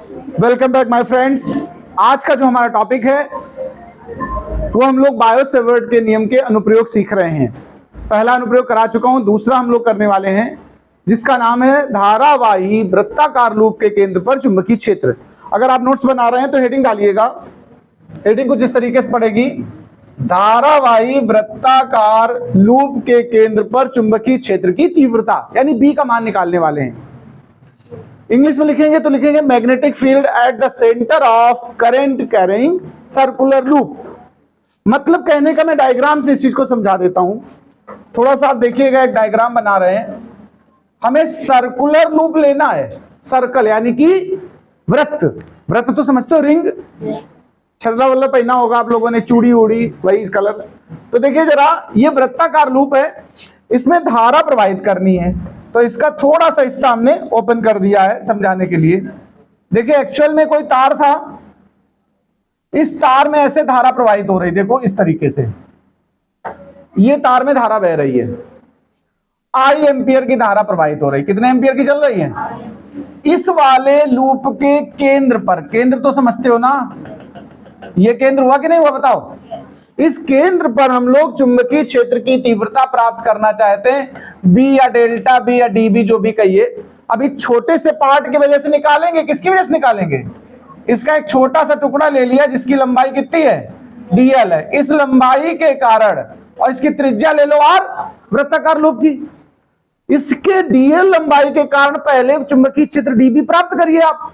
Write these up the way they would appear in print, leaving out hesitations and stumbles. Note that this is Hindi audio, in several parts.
Welcome back my friends. आज का जो हमारा टॉपिक है वो हम लोग बायो-सेवर्ट के नियम के अनुप्रयोग सीख रहे हैं। पहला अनुप्रयोग करा चुका हूं, दूसरा हम लोग करने वाले हैं जिसका नाम है धारावाही वृत्ताकार लूप के केंद्र पर चुंबकीय क्षेत्र। अगर आप नोट्स बना रहे हैं तो हेडिंग डालिएगा। हेडिंग कुछ इस तरीके से पड़ेगी, धारावाही वृत्ताकार लूप के केंद्र पर चुंबकीय क्षेत्र की तीव्रता, यानी बी का मान निकालने वाले हैं। इंग्लिश में लिखेंगे तो लिखेंगे magnetic field at the centre of current carrying circular loop. मतलब कहने का, मैं डायग्राम से इस चीज को समझा देता हूं। थोड़ा सा आप देखिएगा, एक डायग्राम बना रहे हैं। हमें सर्कुलर लूप लेना है, सर्कल यानी कि वृत्त। वृत्त तो समझते हो, रिंग, छल्ला वल्ला पहना होगा आप लोगों ने, चूड़ी उड़ी वही कलर। तो देखिए जरा, ये वृत्ताकार लूप है, इसमें धारा प्रवाहित करनी है। तो इसका थोड़ा सा हिस्सा हमने ओपन कर दिया है समझाने के लिए। देखिए एक्चुअल में कोई तार था, इस तार में ऐसे धारा प्रवाहित हो रही, देखो इस तरीके से ये तार में धारा बह रही है, आई एम्पियर की धारा प्रवाहित हो रही। कितने एम्पियर की चल रही है? इस वाले लूप के केंद्र पर, केंद्र तो समझते हो ना, ये केंद्र हुआ कि नहीं हुआ बताओ। इस केंद्र पर हम लोग चुंबकीय क्षेत्र की तीव्रता प्राप्त करना चाहते हैं, बी या डेल्टा बी या डीबी जो भी कहिए। अभी छोटे से पार्ट की वजह से निकालेंगे, किसकी वजह से निकालेंगे? इसका एक छोटा सा टुकड़ा ले लिया जिसकी लंबाई कितनी है? डीएल है। इस लंबाई के कारण, और इसकी त्रिज्या ले लो आर, वृत्ताकार लूप की, इसके डीएल लंबाई के कारण पहले चुंबकीय क्षेत्र डीबी प्राप्त करिए आप,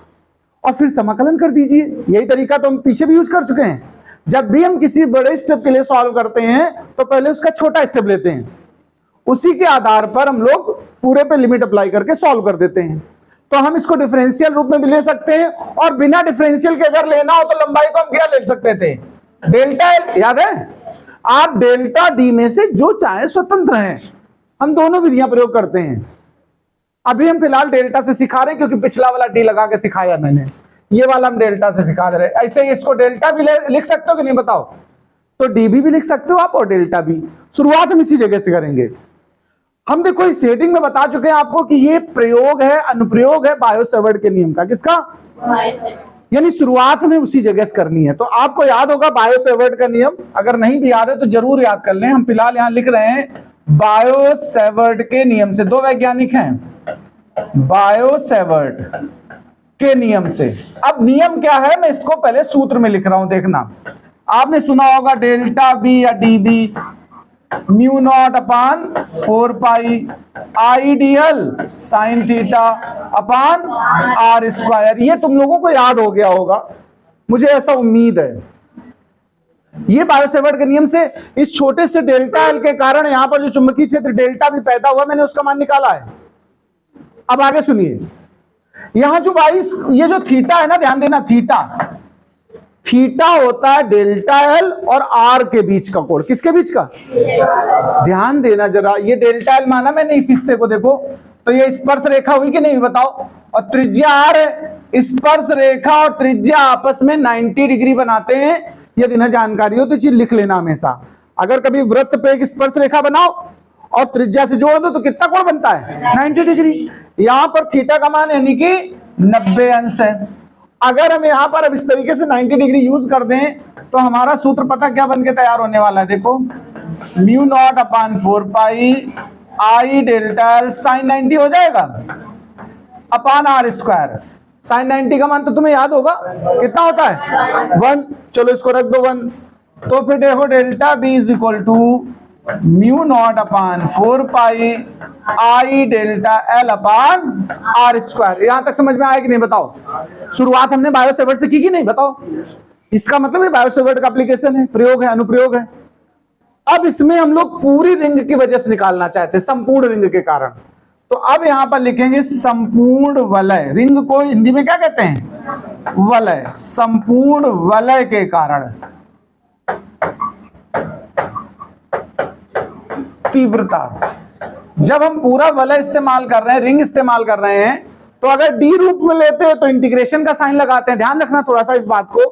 और फिर समाकलन कर दीजिए। यही तरीका तो हम पीछे भी यूज कर चुके हैं। जब भी हम किसी बड़े स्टेप के लिए सॉल्व करते हैं तो पहले उसका छोटा स्टेप लेते हैं, उसी के आधार पर हम लोग पूरे पे लिमिट अप्लाई करके सॉल्व कर देते हैं। तो हम इसको डिफरेंशियल रूप में भी ले सकते हैं, और बिना डिफरेंशियल के अगर लेना हो तो लंबाई को हम क्या ले सकते थे? Delta L. याद है? आप डेल्टा डी में से जो चाहे स्वतंत्र हैं, हम दोनों विधियां प्रयोग करते हैं। अभी हम फिलहाल डेल्टा से सिखा रहे हैं क्योंकि पिछला वाला डी लगा के सिखाया मैंने, ये वाला हम डेल्टा से सिखा दे रहे हैं। ऐसे ही इसको डेल्टा भी लिख सकते हो कि नहीं बताओ? तो डीबी भी लिख सकते हो आप और डेल्टा भी। शुरुआत हम इसी जगह से करेंगे। हम देखो इस हेडिंग में बता चुके हैं आपको कि ये प्रयोग है, अनुप्रयोग है बायो-सेवर्ट के नियम का। किसका? यानी शुरुआत में उसी जगह से करनी है। तो आपको याद होगा बायो-सेवर्ट का नियम, अगर नहीं भी याद है तो जरूर याद कर लें। हम फिलहाल यहां लिख रहे हैं बायो-सेवर्ट के नियम से। दो वैज्ञानिक हैं, बायो-सेवर्ट के नियम से। अब नियम क्या है, मैं इसको पहले सूत्र में लिख रहा हूं, देखना। आपने सुना होगा डेल्टा बी या DB mu naught upon 4 pi I dl sine theta upon R square. ये तुम लोगों को याद हो गया होगा, मुझे ऐसा उम्मीद है। ये बायो-सेवर्ट के नियम से इस छोटे से डेल्टा एल के कारण यहां पर जो चुंबकीय क्षेत्र डेल्टा भी पैदा हुआ, मैंने उसका मान निकाला है। अब आगे सुनिए, यहां जो 22 ये जो थीटा है ना, ध्यान देना, थीटा होता है डेल्टा एल और आर के बीच का कोण। किसके बीच का? ध्यान देना जरा, ये डेल्टा एल माना मैंने इस हिस्से को, देखो तो ये स्पर्श रेखा हुई कि नहीं बताओ, और त्रिज्या आर है। स्पर्श रेखा और त्रिज्या आपस में 90 डिग्री बनाते हैं। यदि न जानकारी हो तो चीज लिख लेना हमेशा। अगर कभी वृत्त पे एक स्पर्श रेखा बनाओ और त्रिज्या से जोड़ दो तो कितना कोण बनता है? 90 डिग्री। यहां पर थीटा का मान यानी कि 90 अंश है। अगर हम यहां पर अब इस तरीके से 90 डिग्री यूज कर दें तो हमारा सूत्र पता क्या बन के तैयार होने वाला है? देखो, mu naught upon 4 pi I delta L sine 90 हो जाएगा अपान आर स्क्वायर। साइन 90 का मान तो तुम्हें याद होगा, कितना होता है? 1। चलो इसको रख दो 1। तो फिर देखो delta B is equal to mu naught upon 4 pi I delta L upon R square. यहां तक समझ में आया कि नहीं बताओ? शुरुआत हमने बायो-सेवर्ट से की कि नहीं बताओ? इसका मतलब है बायो-सेवर्ट का एप्लीकेशन है, प्रयोग है, अनुप्रयोग है। अब इसमें हम लोग पूरी रिंग की वजह से निकालना चाहते हैं, संपूर्ण रिंग के कारण। तो अब यहां पर लिखेंगे संपूर्ण वलय। रिंग को हिंदी में क्या कहते हैं? वलय। संपूर्ण वलय के कारण तीव्रता। जब हम पूरा वलय इस्तेमाल कर रहे हैं, रिंग इस्तेमाल कर रहे हैं, तो अगर डी रूप में लेते हैं तो इंटीग्रेशन का साइन लगाते हैं। ध्यान रखना थोड़ा सा इस बात को।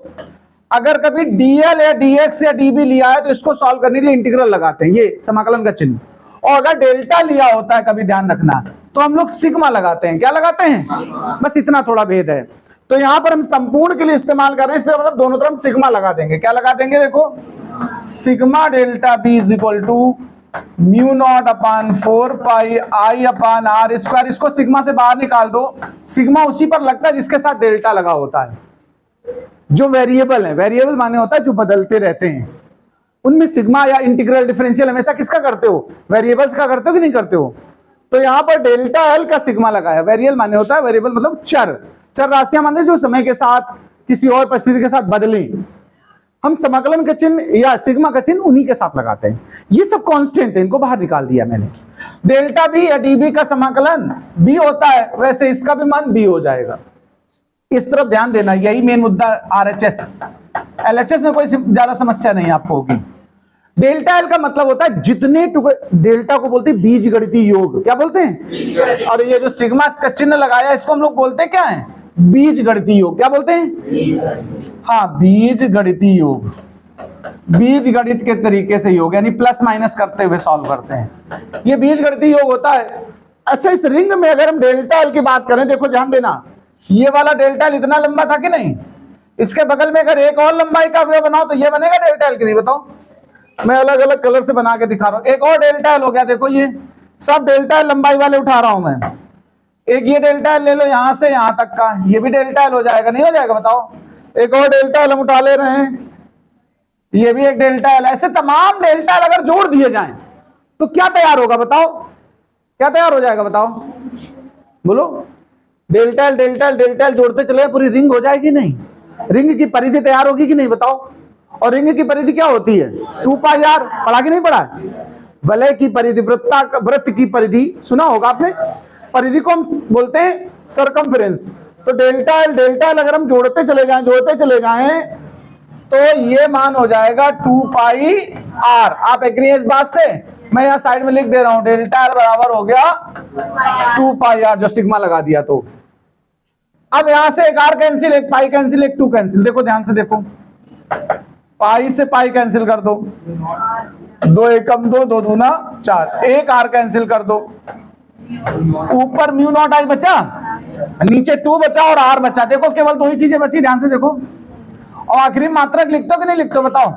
अगर कभी डीएल या डीएक्स या डीबी लिया है तो इसको सॉल्व करने के लिए इंटीग्रल लगाते हैं, ये समाकलन का चिन्ह। और अगर डेल्टा लिया होता है, कभी ध्यान रखना, तो हम लोग सिग्मा लगाते हैं। क्या लगाते हैं? बस इतना थोड़ा भेद है। तो यहां पर हम संपूर्ण के लिए इस्तेमाल कर रहे हैं, इसलिए मतलब दोनों तरफ सिग्मा लगा देंगे। क्या लगा देंगे? देखो, sigma delta B is equal to mu naught upon 4 pi I upon R square. इसको सिग्मा से बाहर निकाल दो। सिग्मा उसी पर लगता है जिसके साथ डेल्टा लगा होता है। जो वेरिएबल है, वेरिएबल माने होता है जो बदलते रहते हैं, उनमें सिग्मा या इंटीग्रल डिफरेंशियल हमेशा किसका करते हो? वेरिएबल्स का करते हो कि नहीं करते हो? तो यहां पर डेल्टा एल का सिग्मा लगाया। वेरिएबल माने होता है, वेरिएबल मतलब चर, चर राशियां माने जो समय के साथ किसी और परिस्थिति के साथ बदले। हम समाकलन का चिन्ह या सिग्मा का चिन्ह उन्हीं के साथ लगाते हैं। ये सब कांस्टेंट है, इनको बाहर निकाल दिया मैंने। डेल्टा बी या डीबी का समाकलन बी होता है, वैसे इसका भी मान बी हो जाएगा। इस तरफ ध्यान देना, यही मेन मुद्दा। आरएचएस एलएचएस में कोई ज्यादा समस्या नहीं आपको होगी। डेल्टा एल का मतलब होता है जितने टुकड़े, डेल्टा को बोलते हैं बीज गणितीय योग। क्या बोलते हैं? और ये जो सिग्मा का चिन्ह लगाया इसको हम लोग बोलते हैं क्या है? बीज गणितीय योग। क्या बोलते हैं? हाँ, बीज गणितीय योग। बीज गणित के तरीके से योग, यानी प्लस माइनस करते हुए सॉल्व करते हैं, ये बीज गणितीय योग होता है। अच्छा, इस रिंग में अगर हम डेल्टा एल की बात करें, देखो ध्यान देना, ये वाला डेल्टा एल इतना लंबा था कि नहीं? इसके बगल में अगर एक और लंबाई का अवयव बनाओ तो ये बनेगा डेल्टा एल की नहीं? बताओ, मैं अलग अलग कलर से बना के दिखा रहा हूं। एक और डेल्टा एल हो गया, देखो ये सब डेल्टा एल लंबाई वाले उठा रहा हूं मैं। एक ये डेल्टा एल ले लो, यहां से यहां तक का, ये भी डेल्टा एल हो जाएगा, नहीं हो जाएगा? बताओ। एक और डेल्टा एल हम उठा ले रहे हैं, ये भी एक डेल्टा एल। ऐसे तमाम डेल्टा एल अगर जोड़ दिए जाएं तो क्या तैयार होगा? बताओ, क्या तैयार हो जाएगा? बताओ, बोलो। Delta L delta L delta L जोड़ते चले, पूरी रिंग हो जाएगी नहीं? रिंग की परिधि तैयार होगी कि नहीं? बताओ। और रिंग की परिधि क्या होती है? 2 पाई आर। पढ़ा कि नहीं पढ़ा? वलय की परिधि, वृत्त की परिधि सुना होगा आपने। परिधि को हम बोलते हैं सरकमफ्रेंस। तो डेल्टा एल अगर हम जोड़ते चले जाएं तो ये मान हो जाएगा 2 पाई आर। आप एग्री हैं इस बात से? मैं यहां साइड में लिख दे रहा हूं, डेल्टा एल बराबर हो गया 2 पाई आर, जो सिग्मा लगा दिया। तो अब यहां से एक आर कैंसिल, एक पाई कैंसिल, एक 2 कैंसिल। देखो ध्यान से देखो, पाई से पाई कैंसिल कर दो, 2 एकम 2, 2 दूना 4, एक आर कैंसिल कर दो। ऊपर म्यू नॉट आई बचा, नीचे 2 बचा और आर बचा। देखो केवल 2 ही चीजें बची, ध्यान से देखो। और आखिरी मात्रक लिखते हो कि नहीं लिखते हो? बताओ।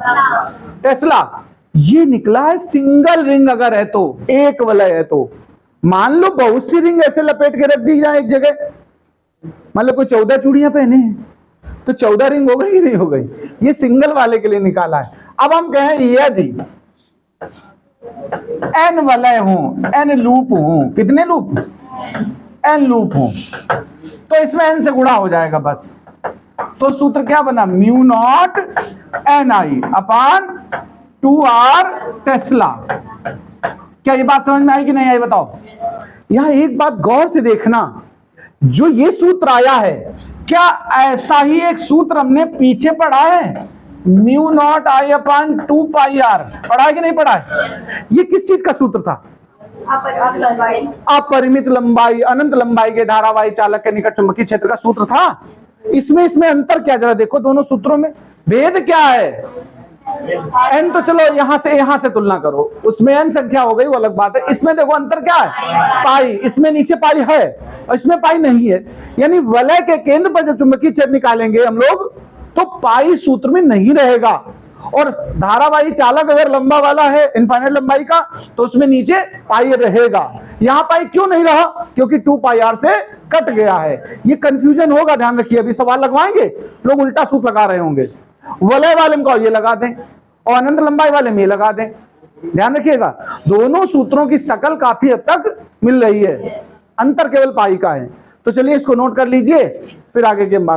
टेस्ला, ये निकला है सिंगल रिंग अगर है तो, एक वलय है तो। मान लो बहुत सी रिंग ऐसे लपेट के रख दी जाए एक जगह, मान लो कोई 14 चूड़ियां पहने हैं तो 14 रिंग हो गई कि नहीं हो गई? ये सिंगल वाले के लिए निकाला है। अब हम कहें यदि n वलय हूं, n लूप हूं, कितने लूप? n लूप हूं, तो इसमें n से गुणा हो जाएगा बस। तो सूत्र क्या बना? Mu not an I upon 2r Tesla. क्या ये बात समझ में आई कि नहीं आई? बताओ। यहां एक बात गौर से देखना, जो ये सूत्र आया है, क्या ऐसा ही एक सूत्र हमने पीछे पढ़ा है? Mu naught I upon 2 pi R, पढ़ा है कि नहीं पढ़ा है? ये किस चीज का सूत्र था? अपरिमित लंबाई, अनंत लंबाई के धारावाही चालक के निकट चुंबकीय क्षेत्र का सूत्र था। इसमें अंतर क्या? जरा देखो, दोनों सूत्रों में भेद क्या है? n तो चलो यहां से तुलना करो, उसमें n संख्या हो गई, वो अलग बात है। इसमें देखो अंतर क्या है? पाई। इसमें नीचे पाई है और इसमें पाई नहीं है। यानी वलय के केंद्र पर जब चुंबकीय क्षेत्र निकालेंगे हम लोग तो पाई सूत्र में नहीं रहेगा। और धारावाही चालक अगर लंबा वाला है, इनफाइनाइट लंबाई का, तो उसमें नीचे पाई रहेगा। यहां पाई क्यों नहीं रहा? क्योंकि 2 पाई आर से कट गया है। ये कंफ्यूजन होगा, ध्यान रखिए। अभी सवाल लगवाएंगे, लोग उल्टा सूत्र लगा रहे होंगे। वलय वाले में ये लगा दें और अनंत लंबाई वाले में ये लगा दें। ध्यान रखिएगा, दोनों सूत्रों की शकल काफी हद तक मिल रही है, अंतर केवल पाई का है। तो चलिए इसको नोट कर लीजिए, फिर आगे की बात